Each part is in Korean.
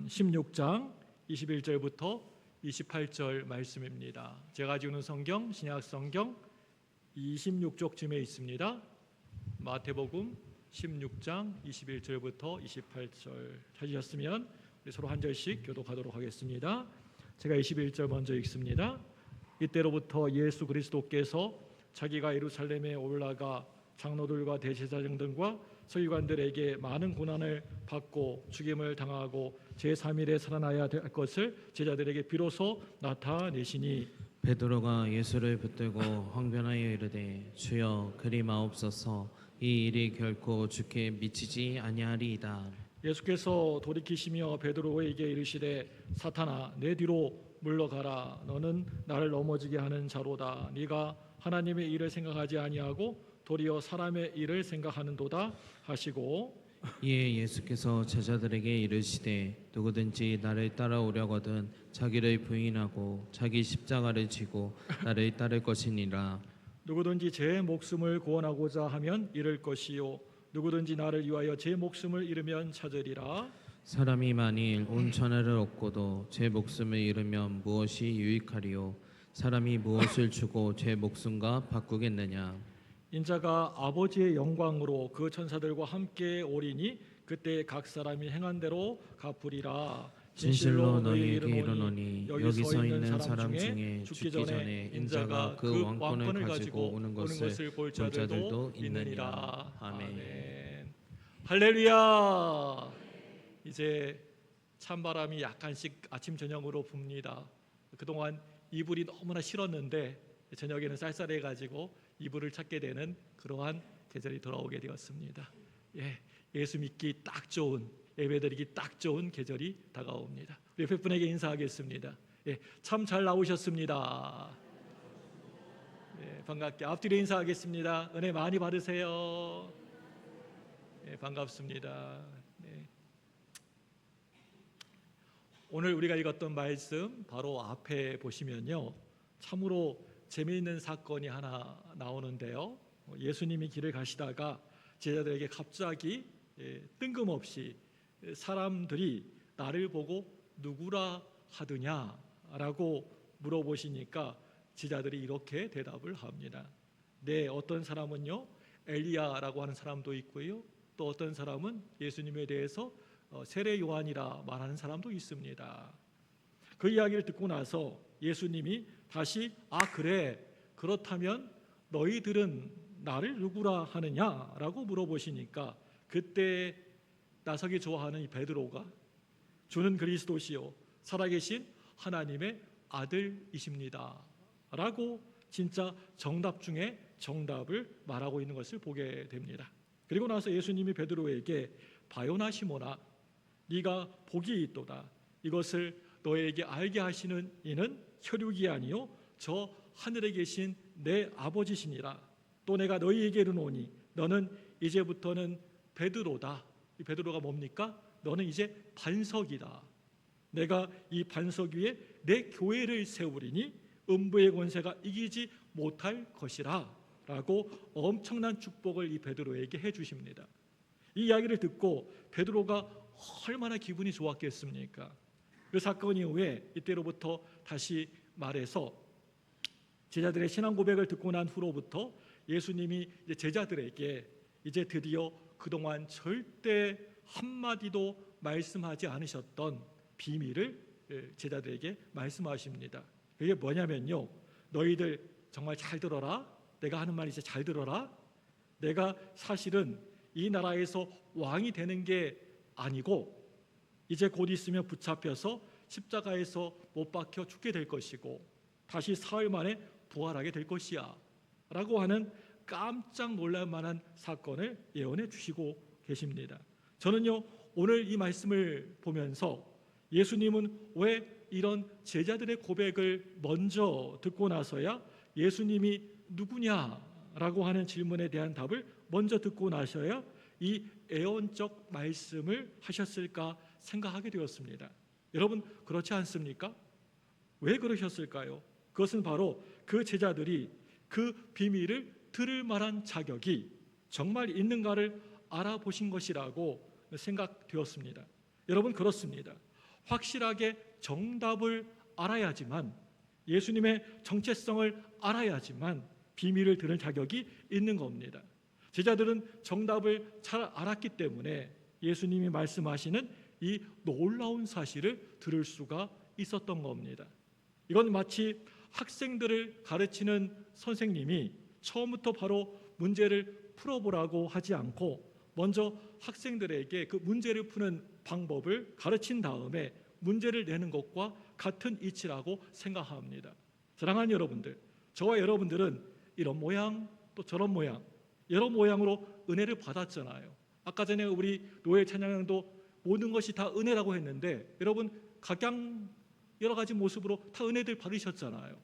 16장 21절부터 28절 말씀입니다. 제가 가지고 있는 성경 신약 성경 26쪽쯤에 있습니다. 마태복음 16장 21절부터 28절 찾으셨으면 우리 서로 한 절씩 교독하도록 하겠습니다. 제가 21절 먼저 읽습니다. 이때로부터 예수 그리스도께서 자기가 예루살렘에 올라가 장로들과 대제사장들과 서기관들에게 많은 고난을 받고 죽임을 당하고 제3일에 살아나야 될 것을 제자들에게 비로소 나타내시니 베드로가 예수를 붙들고 황변하여 이르되 주여 그리 마옵소서 이 일이 결코 주께 미치지 아니하리이다. 예수께서 돌이키시며 베드로에게 이르시되 사탄아 내 뒤로 물러가라 너는 나를 넘어지게 하는 자로다 네가 하나님의 일을 생각하지 아니하고 도리어 사람의 일을 생각하는도다 하시고 이에 예수께서 제자들에게 이르시되 누구든지 나를 따라오려거든 자기를 부인하고 자기 십자가를 지고 나를 따를 것이니라. 누구든지 제 목숨을 구원하고자 하면 잃을 것이요 누구든지 나를 위하여 제 목숨을 잃으면 찾으리라. 사람이 만일 온 천하를 얻고도 제 목숨을 잃으면 무엇이 유익하리요 사람이 무엇을 주고 제 목숨과 바꾸겠느냐. 인자가 아버지의 영광으로 그 천사들과 함께 오리니 그때 각 사람이 행한 대로 갚으리라. 진실로 너희에게 이르노니 여기 서 있는 사람 중에 죽기 전에 인자가 그 왕권을 가지고 오는 것을 볼 자들도 있느니라. 아멘. 할렐루야. 이제 찬바람이 약간씩 아침 저녁으로 붑니다. 그동안 이불이 너무나 싫었는데 저녁에는 쌀쌀해가지고 이불을 찾게 되는 그러한 계절이 돌아오게 되었습니다. 예수 믿기 딱 좋은, 예배드리기 딱 좋은 계절이 다가옵니다. 우리 옆에 분에게 인사하겠습니다. 참 잘 나오셨습니다. 반갑게 앞뒤로 인사하겠습니다. 은혜 많이 받으세요. 반갑습니다. 오늘 우리가 읽었던 말씀 바로 앞에 보시면요, 참으로 재미있는 사건이 하나 나오는데요. 예수님이 길을 가시다가 제자들에게 갑자기 뜬금없이 사람들이 나를 보고 누구라 하느냐라고 물어보시니까 제자들이 이렇게 대답을 합니다. 네, 어떤 사람은요 엘리야라고 하는 사람도 있고요, 또 어떤 사람은 예수님에 대해서 세례 요한이라 말하는 사람도 있습니다. 그 이야기를 듣고 나서 예수님이 다시 그래 그렇다면 너희들은 나를 누구라 하느냐라고 물어보시니까 그때 나서기 좋아하는 이 베드로가 주는 그리스도시요 살아계신 하나님의 아들이십니다 라고 진짜 정답 중에 정답을 말하고 있는 것을 보게 됩니다. 그리고 나서 예수님이 베드로에게 바요나 시몬아 네가 복이 있도다. 이것을 너에게 알게 하시는 이는 혈육이 아니요 저 하늘에 계신 내 아버지시니라. 또 내가 너희에게 이르노니 너는 이제부터는 베드로다. 이 베드로가 뭡니까? 너는 이제 반석이다. 내가 이 반석 위에 내 교회를 세우리니 음부의 권세가 이기지 못할 것이라 라고 엄청난 축복을 이 베드로에게 해주십니다. 이 이야기를 듣고 베드로가 얼마나 기분이 좋았겠습니까? 그 사건 이후에 이때로부터 다시 말해서 제자들의 신앙 고백을 듣고 난 후로부터 예수님이 이제 제자들에게 이제 드디어 그동안 절대 한마디도 말씀하지 않으셨던 비밀을 제자들에게 말씀하십니다. 그게 뭐냐면요, 너희들 정말 잘 들어라. 내가 하는 말 이제 잘 들어라. 내가 사실은 이 나라에서 왕이 되는 게 아니고 이제 곧 있으면 붙잡혀서 십자가에서 못 박혀 죽게 될 것이고 다시 사흘 만에 부활하게 될 것이야 라고 하는 깜짝 놀랄 만한 사건을 예언해 주시고 계십니다. 저는요 오늘 이 말씀을 보면서 예수님은 왜 이런 제자들의 고백을 먼저 듣고 나서야 예수님이 누구냐라고 하는 질문에 대한 답을 먼저 듣고 나셔야 이 애언적 말씀을 하셨을까 생각하게 되었습니다. 여러분 그렇지 않습니까? 왜 그러셨을까요? 그것은 바로 그 제자들이 그 비밀을 들을 만한 자격이 정말 있는가를 알아보신 것이라고 생각되었습니다. 여러분 그렇습니다. 확실하게 정답을 알아야지만, 예수님의 정체성을 알아야지만 비밀을 들을 자격이 있는 겁니다. 제자들은 정답을 잘 알았기 때문에 예수님이 말씀하시는 이 놀라운 사실을 들을 수가 있었던 겁니다. 이건 마치 학생들을 가르치는 선생님이 처음부터 바로 문제를 풀어보라고 하지 않고 먼저 학생들에게 그 문제를 푸는 방법을 가르친 다음에 문제를 내는 것과 같은 이치라고 생각합니다. 사랑하는 여러분들, 저와 여러분들은 이런 모양 또 저런 모양, 여러 모양으로 은혜를 받았잖아요. 아까 전에 우리 노예 찬양도 모든 것이 다 은혜라고 했는데, 여러분 각양 여러 가지 모습으로 다 은혜들 받으셨잖아요.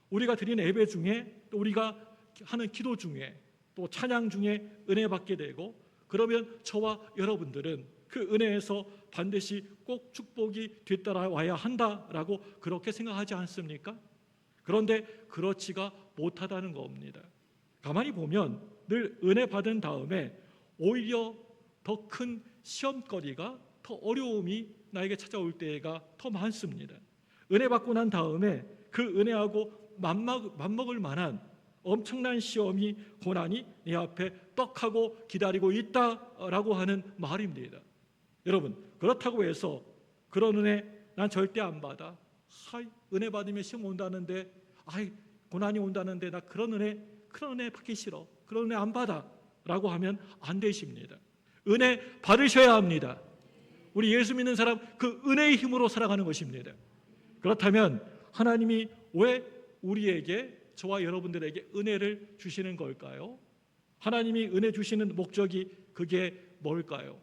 우리가 드리는 예배 중에, 또 우리가 하는 기도 중에, 또 찬양 중에 은혜 받게 되고, 그러면 저와 여러분들은 그 은혜에서 반드시 꼭 축복이 뒤따라와야 한다라고 그렇게 생각하지 않습니까? 그런데 그렇지가 못하다는 겁니다. 가만히 보면 늘 은혜 받은 다음에 오히려 더 큰 시험거리가, 더 어려움이 나에게 찾아올 때가 더 많습니다. 은혜 받고 난 다음에 그 은혜하고 맞먹을 만한 엄청난 시험이, 고난이 내 앞에 떡하고 기다리고 있다라고 하는 말입니다. 여러분, 그렇다고 해서 그런 은혜 난 절대 안 받아, 은혜 받으면 시험 온다는데, 고난이 온다는데 나 그런 은혜 받기 싫어, 그런 은혜 안 받아 라고 하면 안 되십니다. 은혜 받으셔야 합니다. 우리 예수 믿는 사람 그 은혜의 힘으로 살아가는 것입니다. 그렇다면 하나님이 왜 우리에게, 저와 여러분들에게 은혜를 주시는 걸까요? 하나님이 은혜 주시는 목적이 그게 뭘까요?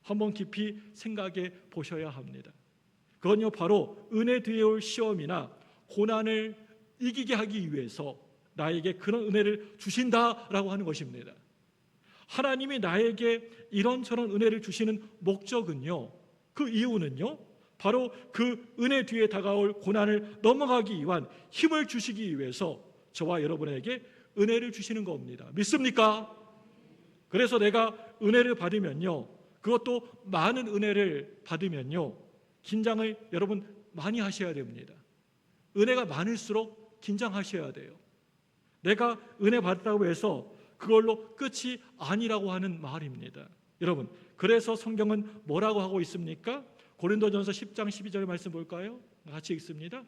한번 깊이 생각해 보셔야 합니다. 그건요, 바로 은혜 뒤에 올 시험이나 고난을 이기게 하기 위해서 나에게 그런 은혜를 주신다라고 하는 것입니다. 하나님이 나에게 이런저런 은혜를 주시는 목적은요, 그 이유는요, 바로 그 은혜 뒤에 다가올 고난을 넘어가기 위한 힘을 주시기 위해서 저와 여러분에게 은혜를 주시는 겁니다. 믿습니까? 그래서 내가 은혜를 받으면요, 그것도 많은 은혜를 받으면요, 긴장을 여러분 많이 하셔야 됩니다. 은혜가 많을수록 긴장하셔야 돼요. 내가 은혜 받았다고 해서 그걸로 끝이 아니라고 하는 말입니다. 여러분, 그래서 성경은 뭐라고 하고 있습니까? 고린도전서 10장 12절 말씀 볼까요? 같이 읽습니다.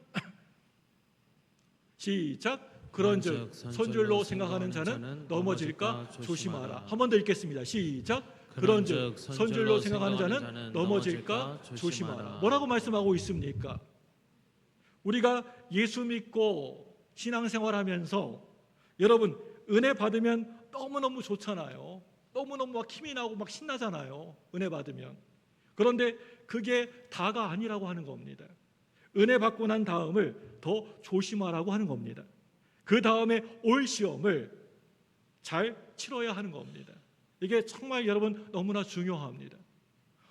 시작. 그런즉 선줄로 생각하는 자는 넘어질까 조심하라. 한 번 더 읽겠습니다. 시작. 그런즉 선줄로 생각하는 자는 넘어질까 조심하라. 뭐라고 말씀하고 있습니까? 우리가 예수 믿고 신앙생활하면서 여러분 은혜 받으면 너무너무 좋잖아요. 너무너무 막 힘이 나고 막 신나잖아요. 은혜 받으면. 그런데 그게 다가 아니라고 하는 겁니다. 은혜 받고 난 다음을 더 조심하라고 하는 겁니다. 그 다음에 올 시험을 잘 치러야 하는 겁니다. 이게 정말 여러분 너무나 중요합니다.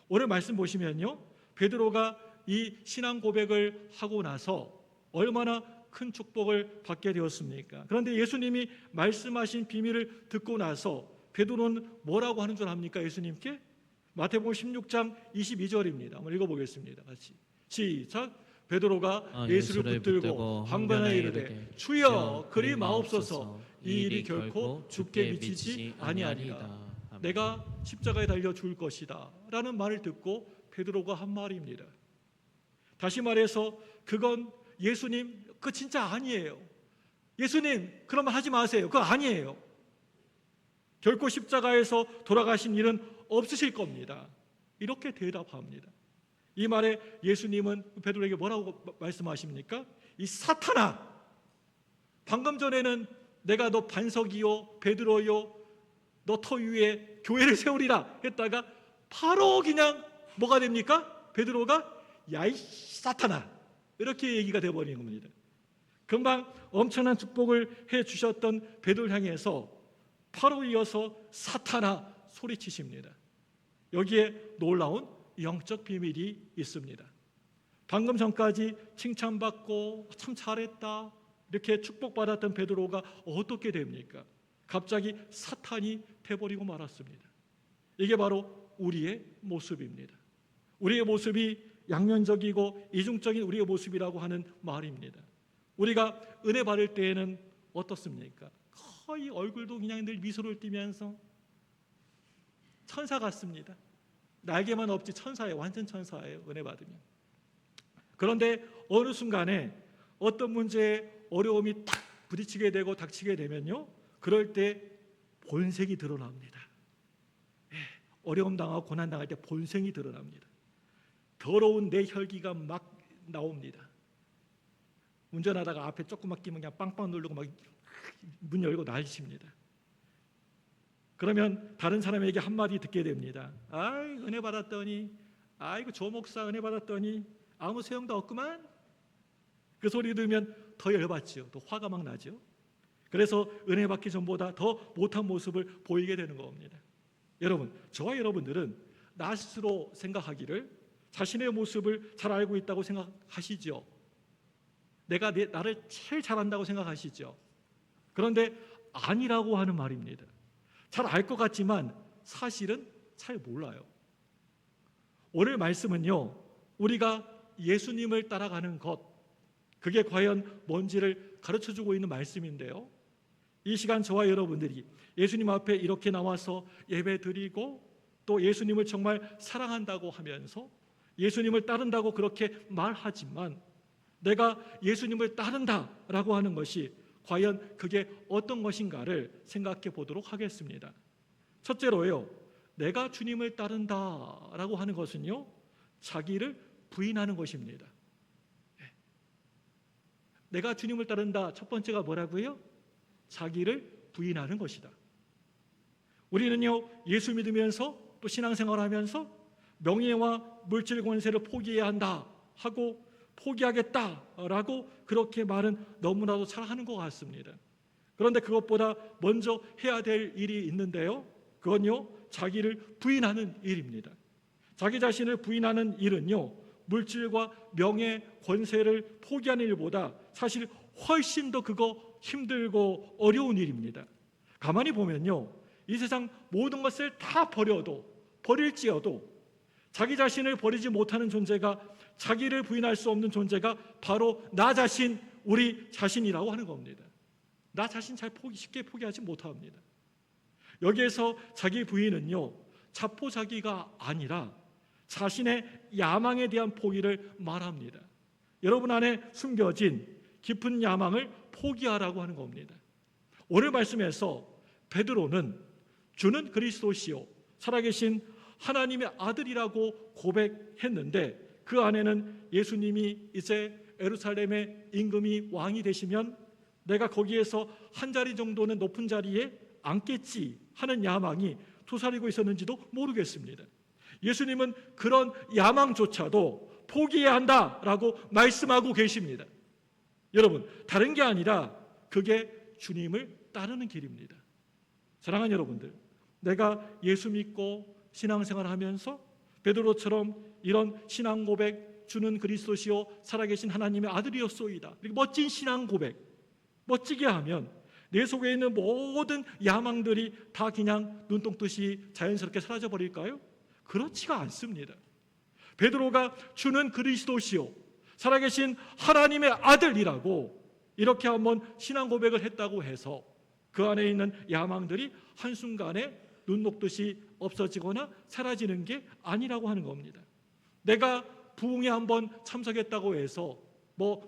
오늘 말씀 보시면요, 베드로가 이 신앙 고백을 하고 나서 얼마나 큰 축복을 받게 되었습니까? 그런데 예수님이 말씀하신 비밀을 듣고 나서 베드로는 뭐라고 하는 줄 압니까? 예수님께? 마태복음 16장 22절입니다. 한번 읽어보겠습니다. 같이 시작. 베드로가 예수를 붙들고 황변하여 이르되 주여 그리 마옵소서, 이 일이 결코 죽게 미치지 아니하리라. 내가 십자가에 달려 죽을 것이다 라는 말을 듣고 베드로가 한 말입니다. 다시 말해서 그건 예수님, 그거 진짜 아니에요. 예수님 그런 말 하지 마세요. 그거 아니에요. 결코 십자가에서 돌아가신 일은 없으실 겁니다. 이렇게 대답합니다. 이 말에 예수님은 베드로에게 뭐라고 말씀하십니까? 이 사탄아, 방금 전에는 내가 너 반석이요 베드로요 너 터 위에 교회를 세우리라 했다가 바로 그냥 뭐가 됩니까? 베드로가 야이 사탄아, 이렇게 얘기가 되어버리는 겁니다. 금방 엄청난 축복을 해주셨던 베드로를 향해서 바로 이어서 사탄아 소리치십니다. 여기에 놀라운 영적 비밀이 있습니다. 방금 전까지 칭찬받고 참 잘했다 이렇게 축복받았던 베드로가 어떻게 됩니까? 갑자기 사탄이 돼버리고 말았습니다. 이게 바로 우리의 모습입니다. 우리의 모습이 양면적이고 이중적인 우리의 모습이라고 하는 말입니다. 우리가 은혜 받을 때에는 어떻습니까? 거의 얼굴도 그냥 늘 미소를 띠면서 천사 같습니다. 날개만 없지 천사예요. 완전 천사예요. 은혜 받으면. 그런데 어느 순간에 어떤 문제에 어려움이 탁 부딪히게 되고 닥치게 되면요, 그럴 때 본색이 드러납니다. 어려움 당하고 고난 당할 때 본색이 드러납니다. 더러운 내 혈기가 막 나옵니다. 운전하다가 앞에 조금만 끼면 그냥 빵빵 누르고 막 문 열고 난리칩니다. 그러면 다른 사람에게 한마디 듣게 됩니다. 아이, 은혜 받았더니, 아이고 조 목사 은혜 받았더니 아무 소용도 없구만. 그 소리 들으면 더 열받죠. 더 화가 막 나죠. 그래서 은혜 받기 전보다 더 못한 모습을 보이게 되는 겁니다. 여러분, 저와 여러분들은 나 스스로 생각하기를 자신의 모습을 잘 알고 있다고 생각하시죠. 내가 나를 제일 잘한다고 생각하시죠. 그런데 아니라고 하는 말입니다. 잘 알 것 같지만 사실은 잘 몰라요. 오늘 말씀은요, 우리가 예수님을 따라가는 것, 그게 과연 뭔지를 가르쳐주고 있는 말씀인데요, 이 시간 저와 여러분들이 예수님 앞에 이렇게 나와서 예배 드리고 또 예수님을 정말 사랑한다고 하면서 예수님을 따른다고 그렇게 말하지만 내가 예수님을 따른다라고 하는 것이 과연 그게 어떤 것인가를 생각해 보도록 하겠습니다. 첫째로요, 내가 주님을 따른다라고 하는 것은요, 자기를 부인하는 것입니다. 내가 주님을 따른다, 첫 번째가 뭐라고요? 자기를 부인하는 것이다. 우리는요, 예수 믿으면서 또 신앙생활하면서 명예와 물질 권세를 포기해야 한다 하고 포기하겠다라고 그렇게 말은 너무나도 잘 하는 것 같습니다. 그런데 그것보다 먼저 해야 될 일이 있는데요, 그건요, 자기를 부인하는 일입니다. 자기 자신을 부인하는 일은요, 물질과 명예, 권세를 포기하는 일보다 사실 훨씬 더 그거 힘들고 어려운 일입니다. 가만히 보면요, 이 세상 모든 것을 다 버릴지어도 자기 자신을 버리지 못하는 존재가, 자기를 부인할 수 없는 존재가 바로 나 자신, 우리 자신이라고 하는 겁니다. 나 자신 쉽게 포기하지 못합니다. 여기에서 자기 부인은요, 자포자기가 아니라 자신의 야망에 대한 포기를 말합니다. 여러분 안에 숨겨진 깊은 야망을 포기하라고 하는 겁니다. 오늘 말씀에서 베드로는 주는 그리스도시요 살아계신 하나님의 아들이라고 고백했는데, 그 안에는 예수님이 이제 예루살렘의 임금이 왕이 되시면 내가 거기에서 한 자리 정도는 높은 자리에 앉겠지 하는 야망이 도사리고 있었는지도 모르겠습니다. 예수님은 그런 야망조차도 포기해야 한다라고 말씀하고 계십니다. 여러분, 다른 게 아니라 그게 주님을 따르는 길입니다. 사랑하는 여러분들, 내가 예수 믿고 신앙생활 하면서 베드로처럼 이런 신앙 고백, 주는 그리스도시요 살아계신 하나님의 아들이었소이다, 이렇게 멋진 신앙 고백 멋지게 하면 내 속에 있는 모든 야망들이 다 그냥 눈동듯이 자연스럽게 사라져 버릴까요? 그렇지가 않습니다. 베드로가 주는 그리스도시요 살아계신 하나님의 아들이라고 이렇게 한번 신앙 고백을 했다고 해서 그 안에 있는 야망들이 한순간에 눈 녹듯이 없어지거나 사라지는 게 아니라고 하는 겁니다. 내가 부흥에 한번 참석했다고 해서,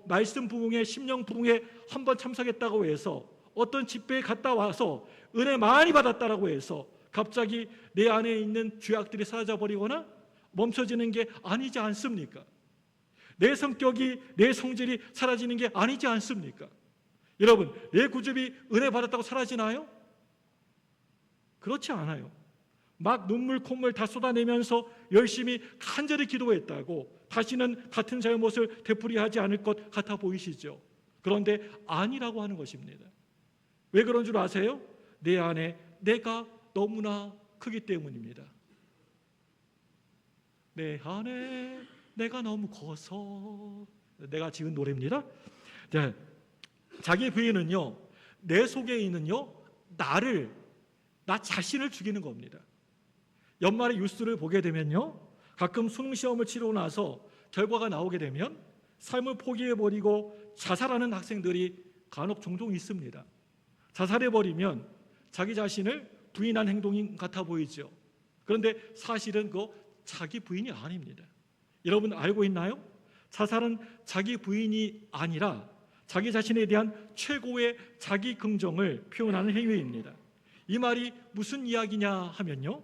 말씀 부흥회, 심령 부흥회 한번 참석했다고 해서, 어떤 집회에 갔다 와서 은혜 많이 받았다라고 해서 갑자기 내 안에 있는 죄악들이 사라져 버리거나 멈춰지는 게 아니지 않습니까? 내 성격이, 내 성질이 사라지는 게 아니지 않습니까? 여러분, 내 구습이 은혜 받았다고 사라지나요? 그렇지 않아요. 막 눈물 콧물 다 쏟아내면서 열심히 간절히 기도했다고 다시는 같은 잘못을 되풀이하지 않을 것 같아 보이시죠? 그런데 아니라고 하는 것입니다. 왜 그런 줄 아세요? 내 안에 내가 너무나 크기 때문입니다. 내 안에 내가 너무 커서, 내가 지은 노래입니다. 네. 자기 부인은요, 내 속에 있는요, 나 자신을 죽이는 겁니다. 연말에 뉴스를 보게 되면요, 가끔 수능 시험을 치르고 나서 결과가 나오게 되면 삶을 포기해버리고 자살하는 학생들이 간혹 종종 있습니다. 자살해버리면 자기 자신을 부인한 행동인 같아 보이죠. 그런데 사실은 그 자기 부인이 아닙니다. 여러분 알고 있나요? 자살은 자기 부인이 아니라 자기 자신에 대한 최고의 자기 긍정을 표현하는 행위입니다. 이 말이 무슨 이야기냐 하면요,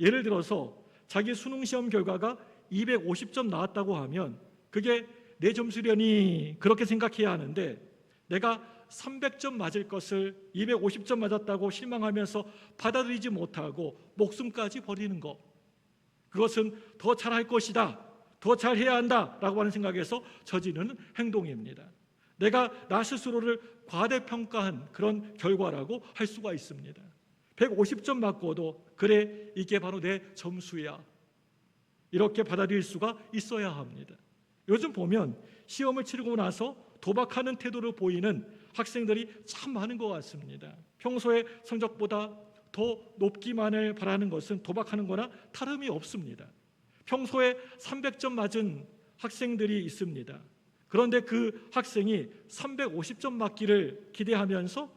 예를 들어서 자기 수능시험 결과가 250점 나왔다고 하면 그게 내 점수려니 그렇게 생각해야 하는데, 내가 300점 맞을 것을 250점 맞았다고 실망하면서 받아들이지 못하고 목숨까지 버리는 것, 그것은 더 잘할 것이다, 더 잘해야 한다라고 하는 생각에서 저지르는 행동입니다. 내가 나 스스로를 과대평가한 그런 결과라고 할 수가 있습니다. 150점 맞고도 그래, 이게 바로 내 점수야, 이렇게 받아들일 수가 있어야 합니다. 요즘 보면 시험을 치르고 나서 도박하는 태도를 보이는 학생들이 참 많은 것 같습니다. 평소에 성적보다 더 높기만을 바라는 것은 도박하는 거나 다름이 없습니다. 평소에 300점 맞은 학생들이 있습니다. 그런데 그 학생이 350점 맞기를 기대하면서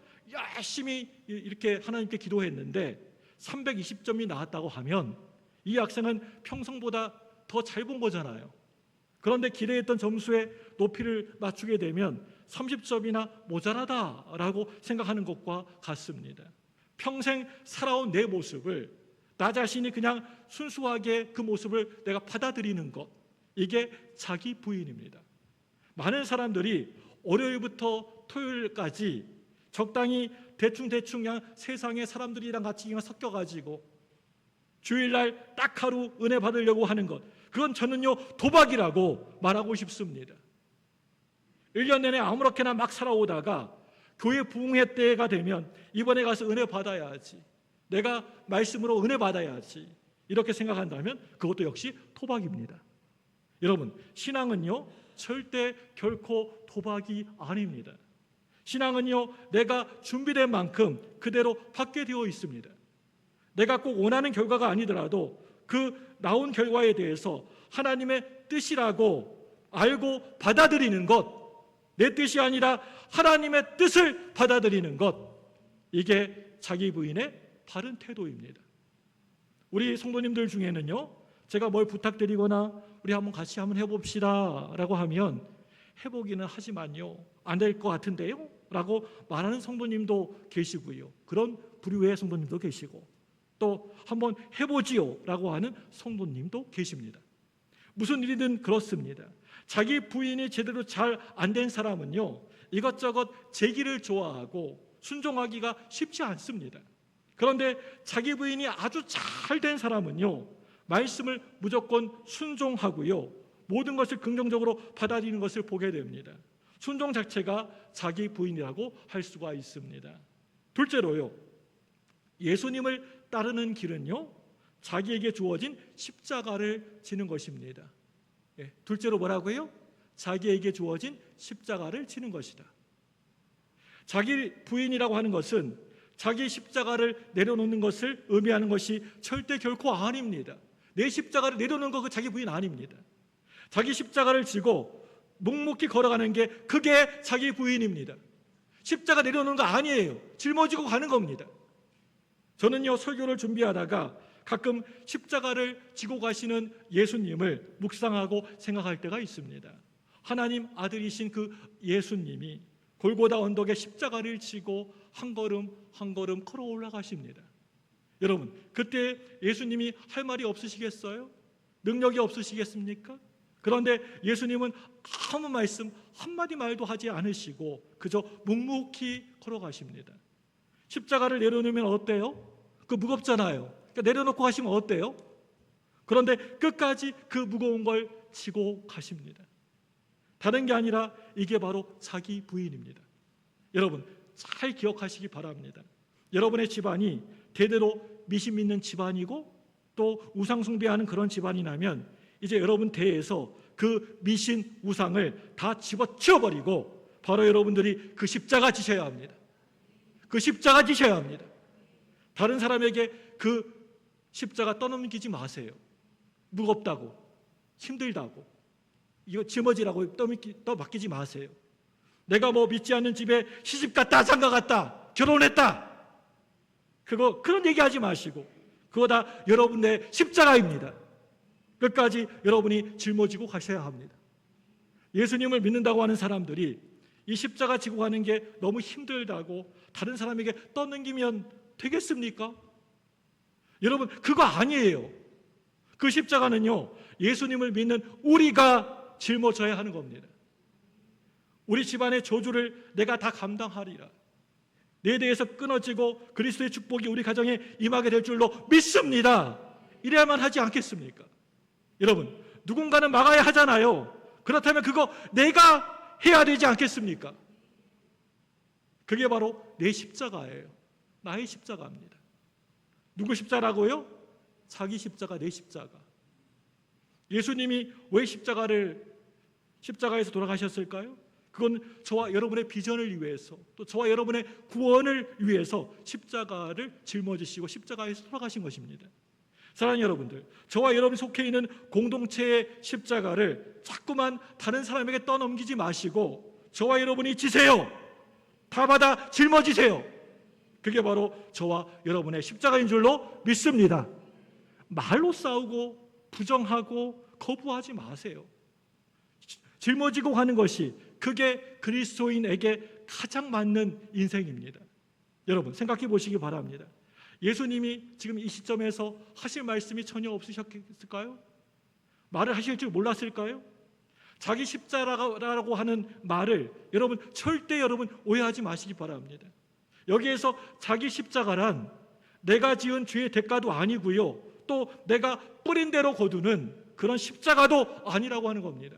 열심히 이렇게 하나님께 기도했는데 320점이 나왔다고 하면 이 학생은 평성보다 더 잘 본 거잖아요. 그런데 기대했던 점수의 높이를 맞추게 되면 30점이나 모자라다라고 생각하는 것과 같습니다. 평생 살아온 내 모습을, 나 자신이 그냥 순수하게 그 모습을 내가 받아들이는 것, 이게 자기 부인입니다. 많은 사람들이 월요일부터 토요일까지 적당히 대충 그냥 세상의 사람들이랑 같이 그냥 섞여가지고 주일날 딱 하루 은혜 받으려고 하는 것, 그건 저는요 도박이라고 말하고 싶습니다. 1년 내내 아무렇게나 막 살아오다가 교회 부흥회 때가 되면 이번에 가서 은혜 받아야지, 내가 말씀으로 은혜 받아야지, 이렇게 생각한다면 그것도 역시 도박입니다. 여러분, 신앙은요 절대 결코 도박이 아닙니다. 신앙은요 내가 준비된 만큼 그대로 받게 되어 있습니다. 내가 꼭 원하는 결과가 아니더라도 그 나온 결과에 대해서 하나님의 뜻이라고 알고 받아들이는 것, 내 뜻이 아니라 하나님의 뜻을 받아들이는 것, 이게 자기 부인의 바른 태도입니다. 우리 성도님들 중에는요, 제가 뭘 부탁드리거나 우리 한번 같이 한번 해봅시다 라고 하면 해보기는 하지만요 안 될 것 같은데요 라고 말하는 성도님도 계시고요, 그런 부류의 성도님도 계시고, 또 한번 해보지요 라고 하는 성도님도 계십니다. 무슨 일이든 그렇습니다. 자기 부인이 제대로 잘 안 된 사람은요 이것저것 제기를 좋아하고 순종하기가 쉽지 않습니다. 그런데 자기 부인이 아주 잘 된 사람은요 말씀을 무조건 순종하고요 모든 것을 긍정적으로 받아들이는 것을 보게 됩니다. 순종 자체가 자기 부인이라고 할 수가 있습니다. 둘째로요, 예수님을 따르는 길은요 자기에게 주어진 십자가를 지는 것입니다. 둘째로 뭐라고요? 자기에게 주어진 십자가를 지는 것이다. 자기 부인이라고 하는 것은 자기 십자가를 내려놓는 것을 의미하는 것이 절대 결코 아닙니다. 내 십자가를 내려놓는 거 그 자기 부인 아닙니다. 자기 십자가를 지고 묵묵히 걸어가는 게 그게 자기 부인입니다. 십자가 내려놓는 거 아니에요. 짊어지고 가는 겁니다. 저는요 설교를 준비하다가 가끔 십자가를 지고 가시는 예수님을 묵상하고 생각할 때가 있습니다. 하나님 아들이신 그 예수님이 골고다 언덕에 십자가를 지고 한 걸음 한 걸음 걸어 올라가십니다. 여러분, 그때 예수님이 할 말이 없으시겠어요? 능력이 없으시겠습니까? 그런데 예수님은 아무 말씀 한마디 말도 하지 않으시고 그저 묵묵히 걸어가십니다. 십자가를 내려놓으면 어때요? 그 무겁잖아요. 그러니까 내려놓고 가시면 어때요? 그런데 끝까지 그 무거운 걸 지고 가십니다. 다른 게 아니라 이게 바로 자기 부인입니다. 여러분, 잘 기억하시기 바랍니다. 여러분의 집안이 대대로 미신 믿는 집안이고 또 우상 숭배하는 그런 집안이라면 이제 여러분 대에서 그 미신 우상을 다 집어치워버리고 바로 여러분들이 그 십자가 지셔야 합니다. 그 십자가 지셔야 합니다. 다른 사람에게 그 십자가 떠넘기지 마세요. 무겁다고, 힘들다고. 이거 짊어지라고 떠맡기지 마세요. 내가 뭐 믿지 않는 집에 시집 갔다 장가 갔다 결혼했다 그런 얘기하지 마시고 그거 다 여러분의 십자가입니다. 끝까지 여러분이 짊어지고 가셔야 합니다. 예수님을 믿는다고 하는 사람들이 이 십자가 지고 가는 게 너무 힘들다고 다른 사람에게 떠넘기면 되겠습니까? 여러분 그거 아니에요. 그 십자가는요 예수님을 믿는 우리가 짊어져야 하는 겁니다. 우리 집안의 저주를 내가 다 감당하리라. 내 대해서 끊어지고 그리스도의 축복이 우리 가정에 임하게 될 줄로 믿습니다. 이래야만 하지 않겠습니까? 여러분 누군가는 막아야 하잖아요. 그렇다면 그거 내가 해야 되지 않겠습니까? 그게 바로 내 십자가예요. 나의 십자가입니다. 누구 십자가라고요? 자기 십자가, 내 십자가. 예수님이 왜 십자가에서 돌아가셨을까요? 그건 저와 여러분의 비전을 위해서 또 저와 여러분의 구원을 위해서 십자가를 짊어지시고 십자가에서 돌아가신 것입니다. 사랑하는 여러분들, 저와 여러분이 속해 있는 공동체의 십자가를 자꾸만 다른 사람에게 떠넘기지 마시고 저와 여러분이 지세요. 다 받아 짊어지세요. 그게 바로 저와 여러분의 십자가인 줄로 믿습니다. 말로 싸우고 부정하고 거부하지 마세요. 짊어지고 가는 것이 그게 그리스도인에게 가장 맞는 인생입니다. 여러분 생각해 보시기 바랍니다. 예수님이 지금 이 시점에서 하실 말씀이 전혀 없으셨을까요? 말을 하실 줄 몰랐을까요? 자기 십자가라고 하는 말을 절대 오해하지 마시기 바랍니다. 여기에서 자기 십자가란 내가 지은 죄의 대가도 아니고요, 또 내가 뿌린 대로 거두는 그런 십자가도 아니라고 하는 겁니다.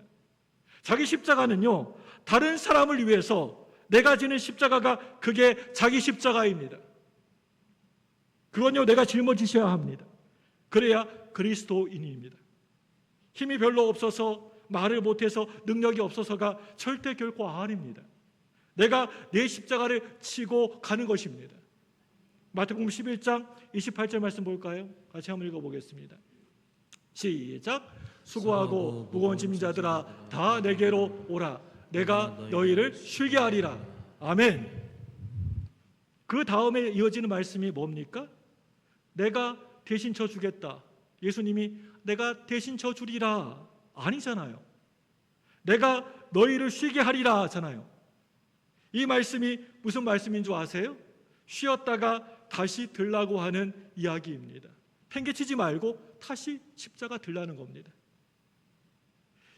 자기 십자가는요 다른 사람을 위해서 내가 지는 십자가가 그게 자기 십자가입니다. 그건요 내가 짊어지셔야 합니다. 그래야 그리스도인입니다. 힘이 별로 없어서 말을 못해서 능력이 없어서가 절대 결코 아닙니다. 내가 내 십자가를 지고 가는 것입니다. 마태복음 11장 28절 말씀 볼까요? 같이 한번 읽어보겠습니다. 시작. 수고하고 무거운 짐진 자들아 다 내게로 오라. 내가 너희를 쉬게 하리라. 아멘. 그 다음에 이어지는 말씀이 뭡니까? 내가 대신 져주겠다. 예수님이 내가 대신 져주리라 아니잖아요. 내가 너희를 쉬게 하리라 하잖아요. 이 말씀이 무슨 말씀인 줄 아세요? 쉬었다가 다시 들라고 하는 이야기입니다. 팽개치지 말고 다시 십자가 들라는 겁니다.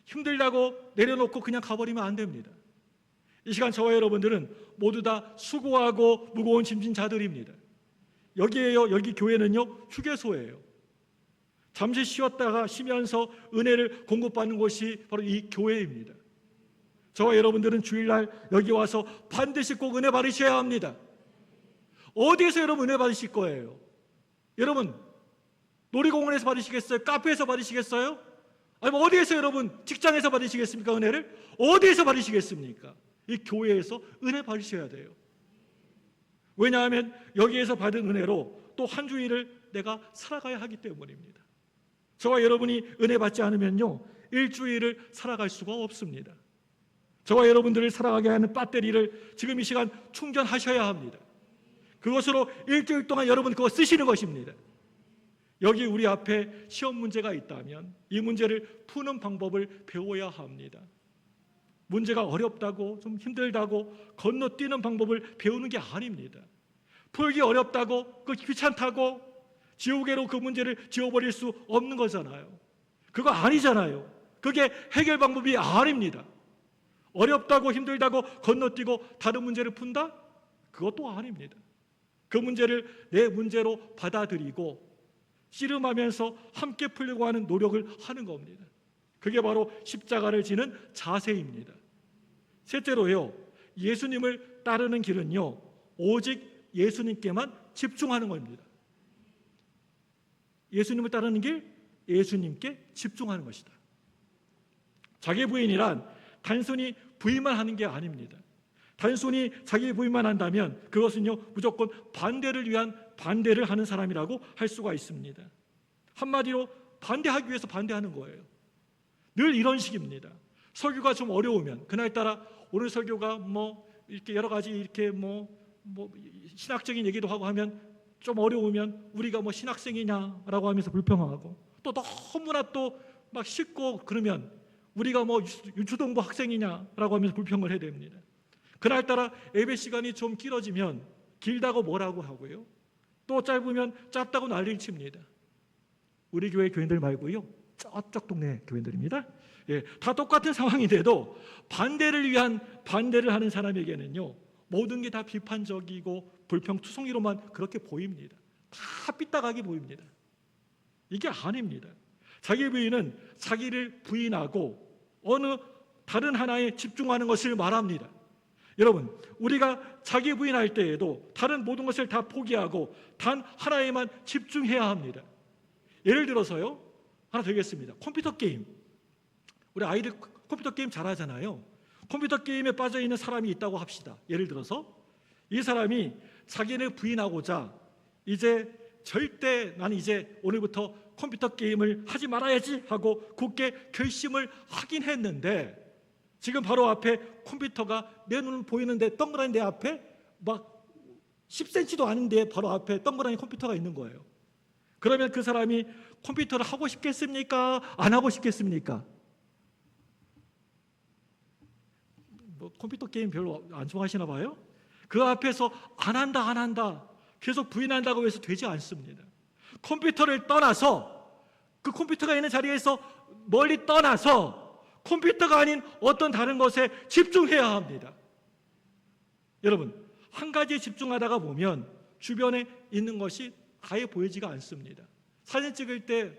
힘들다고 내려놓고 그냥 가버리면 안 됩니다. 이 시간 저와 여러분들은 모두 다 수고하고 무거운 짐진 자들입니다. 여기에요. 여기 교회는요 휴게소예요. 잠시 쉬면서 은혜를 공급받는 곳이 바로 이 교회입니다. 저와 여러분들은 주일날 여기 와서 반드시 꼭 은혜 받으셔야 합니다. 어디에서 여러분 은혜 받으실 거예요? 여러분 놀이공원에서 받으시겠어요? 카페에서 받으시겠어요? 아니면 어디에서 여러분 직장에서 받으시겠습니까? 은혜를? 어디에서 받으시겠습니까? 이 교회에서 은혜 받으셔야 돼요. 왜냐하면 여기에서 받은 은혜로 또 한 주일을 내가 살아가야 하기 때문입니다. 저와 여러분이 은혜 받지 않으면요 일주일을 살아갈 수가 없습니다. 저와 여러분들을 살아가게 하는 배터리를 지금 이 시간 충전하셔야 합니다. 그것으로 일주일 동안 여러분 그거 쓰시는 것입니다. 여기 우리 앞에 시험 문제가 있다면 이 문제를 푸는 방법을 배워야 합니다. 문제가 어렵다고 좀 힘들다고 건너뛰는 방법을 배우는 게 아닙니다. 풀기 어렵다고 그 귀찮다고 지우개로 그 문제를 지워버릴 수 없는 거잖아요. 그거 아니잖아요. 그게 해결 방법이 아닙니다. 어렵다고 힘들다고 건너뛰고 다른 문제를 푼다? 그것도 아닙니다. 그 문제를 내 문제로 받아들이고 씨름하면서 함께 풀려고 하는 노력을 하는 겁니다. 그게 바로 십자가를 지는 자세입니다. 셋째로요, 예수님을 따르는 길은요 오직 예수님께만 집중하는 겁니다. 예수님을 따르는 길, 예수님께 집중하는 것이다. 자기 부인이란 단순히 부인만 하는 게 아닙니다. 단순히 자기 부인만 한다면 그것은요 무조건 반대를 위한 반대를 하는 사람이라고 할 수가 있습니다. 한마디로 반대하기 위해서 반대하는 거예요. 늘 이런 식입니다. 설교가 좀 어려우면 그날따라 오늘 설교가 뭐 이렇게 여러 가지 이렇게 뭐 신학적인 얘기도 하고 하면 좀 어려우면 우리가 뭐 신학생이냐라고 하면서 불평하고, 또 너무나 또 막 쉽고 그러면 우리가 뭐 유초동부 학생이냐라고 하면서 불평을 해야 됩니다. 그날따라 예배 시간이 좀 길어지면 길다고 뭐라고 하고요, 또 짧으면 짧다고 난리를 칩니다. 우리 교회 교인들 말고요, 저쪽 동네 교인들입니다. 다 똑같은 상황인데도 반대를 하는 사람에게는요, 모든 게 다 비판적이고 불평투성이로만 그렇게 보입니다. 다 삐딱하게 보입니다. 이게 아닙니다. 자기 부인은 자기를 부인하고 어느 다른 하나에 집중하는 것을 말합니다. 여러분, 우리가 자기 부인할 때에도 다른 모든 것을 다 포기하고 단 하나에만 집중해야 합니다. 예를 들어서요, 하나 드리겠습니다. 컴퓨터 게임. 우리 아이들 컴퓨터 게임 잘하잖아요. 컴퓨터 게임에 빠져있는 사람이 있다고 합시다. 예를 들어서 이 사람이 자기를 부인하고자 나는 이제 오늘부터 컴퓨터 게임을 하지 말아야지 하고 굳게 결심을 하긴 했는데, 지금 바로 앞에 컴퓨터가 내 눈은 보이는데 동그라니 내 앞에 막 10cm도 아닌데 바로 앞에 동그라니 컴퓨터가 있는 거예요. 그러면 그 사람이 컴퓨터를 하고 싶겠습니까? 안 하고 싶겠습니까? 컴퓨터 게임 별로 안 좋아하시나 봐요? 그 앞에서 안 한다 계속 부인한다고 해서 되지 않습니다. 컴퓨터를 떠나서, 그 컴퓨터가 있는 자리에서 멀리 떠나서 컴퓨터가 아닌 어떤 다른 것에 집중해야 합니다. 여러분, 한 가지에 집중하다가 보면 주변에 있는 것이 아예 보이지가 않습니다. 사진 찍을 때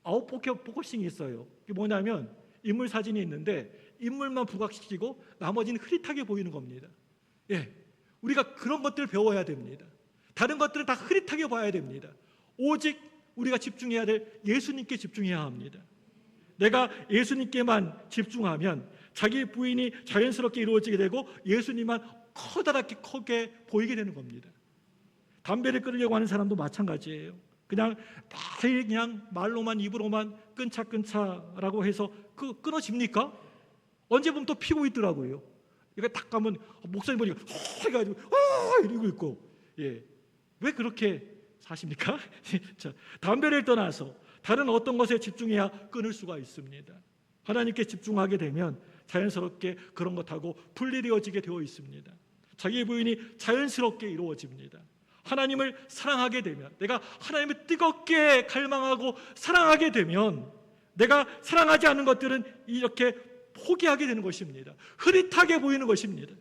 포커싱이 있어요. 이게 뭐냐면 인물 사진이 있는데 인물만 부각시키고 나머지는 흐릿하게 보이는 겁니다. 우리가 그런 것들을 배워야 됩니다. 다른 것들은 다 흐릿하게 봐야 됩니다. 오직 우리가 집중해야 될 예수님께 집중해야 합니다. 내가 예수님께만 집중하면 자기 부인이 자연스럽게 이루어지게 되고 예수님만 커다랗게 크게 보이게 되는 겁니다. 담배를 끊으려고 하는 사람도 마찬가지예요. 그냥 말로만, 입으로만 끊자라고 해서 끊어집니까? 언제 보면 또 피고 있더라고요. 이거 딱 가면 목사님 보니까 해가지고 이러고 있고, 왜 그렇게 사십니까? 자, 담배를 떠나서 다른 어떤 것에 집중해야 끊을 수가 있습니다. 하나님께 집중하게 되면 자연스럽게 그런 것하고 분리되어지게 되어 있습니다. 자기 부인이 자연스럽게 이루어집니다. 하나님을 사랑하게 되면, 내가 하나님을 뜨겁게 갈망하고 사랑하게 되면 내가 사랑하지 않는 것들은 이렇게 포기하게 되는 것입니다. 흐릿하게 보이는 것입니다.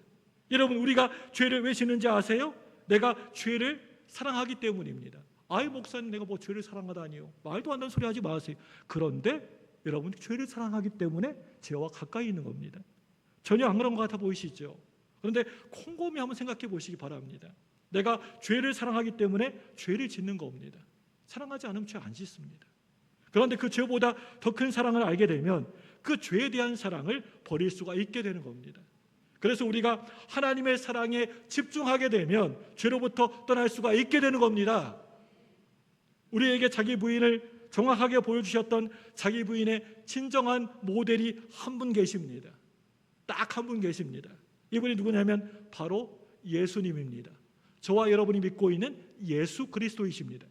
여러분, 우리가 죄를 왜 짓는지 아세요? 내가 죄를 사랑하기 때문입니다. 아이 목사님, 내가 뭐 죄를 사랑하다니요. 말도 안 되는 소리 하지 마세요. 그런데 여러분, 죄를 사랑하기 때문에 죄와 가까이 있는 겁니다. 전혀 안 그런 것 같아 보이시죠? 그런데 곰곰이 한번 생각해 보시기 바랍니다. 내가 죄를 사랑하기 때문에 죄를 짓는 겁니다. 사랑하지 않으면 죄 안 짓습니다. 그런데 그 죄보다 더 큰 사랑을 알게 되면 그 죄에 대한 사랑을 버릴 수가 있게 되는 겁니다. 그래서 우리가 하나님의 사랑에 집중하게 되면 죄로부터 떠날 수가 있게 되는 겁니다. 우리에게 자기 부인을 정확하게 보여주셨던 자기 부인의 진정한 모델이 한 분 계십니다. 딱 한 분 계십니다. 이분이 누구냐면 바로 예수님입니다. 저와 여러분이 믿고 있는 예수 그리스도이십니다.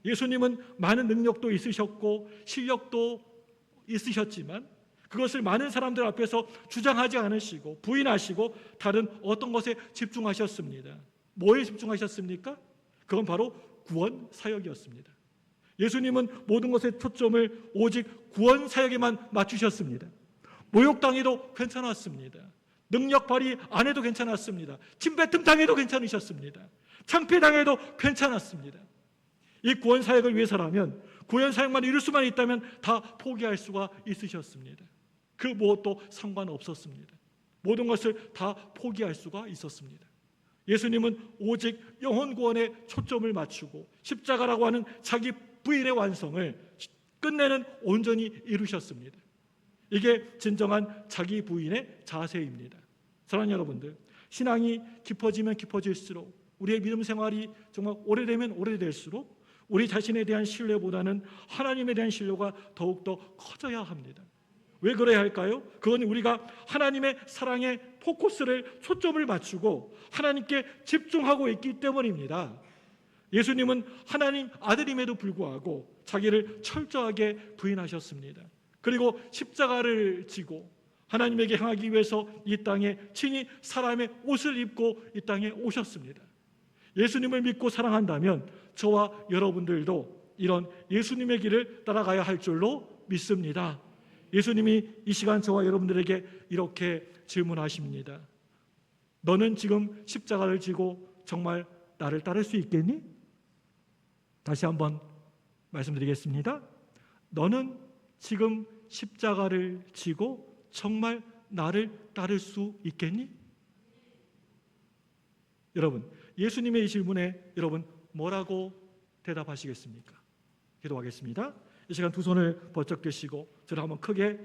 예수님은 많은 능력도 있으셨고 실력도 있으셨지만 그것을 많은 사람들 앞에서 주장하지 않으시고 부인하시고 다른 어떤 것에 집중하셨습니다. 뭐에 집중하셨습니까? 그건 바로 구원 사역이었습니다. 예수님은 모든 것의 초점을 오직 구원 사역에만 맞추셨습니다. 모욕당해도 괜찮았습니다. 능력 발휘 안 해도 괜찮았습니다. 침뱉음 당해도 괜찮으셨습니다. 창피당해도 괜찮았습니다. 이 구원 사역을 위해서라면, 구원 사역만 이룰 수만 있다면 다 포기할 수가 있으셨습니다. 그 무엇도 상관없었습니다. 모든 것을 다 포기할 수가 있었습니다. 예수님은 오직 영혼 구원에 초점을 맞추고 십자가라고 하는 자기 부인의 완성을 끝내는 온전히 이루셨습니다. 이게 진정한 자기 부인의 자세입니다. 사랑하는 여러분들, 신앙이 깊어지면 깊어질수록, 우리의 믿음 생활이 정말 오래되면 오래될수록 우리 자신에 대한 신뢰보다는 하나님에 대한 신뢰가 더욱더 커져야 합니다. 왜 그래야 할까요? 그건 우리가 하나님의 사랑에 포커스를 초점을 맞추고 하나님께 집중하고 있기 때문입니다. 예수님은 하나님 아들임에도 불구하고 자기를 철저하게 부인하셨습니다. 그리고 십자가를 지고 하나님에게 향하기 위해서 이 땅에 친히 사람의 옷을 입고 이 땅에 오셨습니다. 예수님을 믿고 사랑한다면 저와 여러분들도 이런 예수님의 길을 따라가야 할 줄로 믿습니다. 예수님이 이 시간 저와 여러분들에게 이렇게 질문하십니다. 너는 지금 십자가를 지고 정말 나를 따를 수 있겠니? 다시 한번 말씀드리겠습니다. 너는 지금 십자가를 지고 정말 나를 따를 수 있겠니? 여러분, 예수님의 이 질문에 여러분 뭐라고 대답하시겠습니까? 기도하겠습니다. 이 시간 두 손을 번쩍 드시고 저를 한번 크게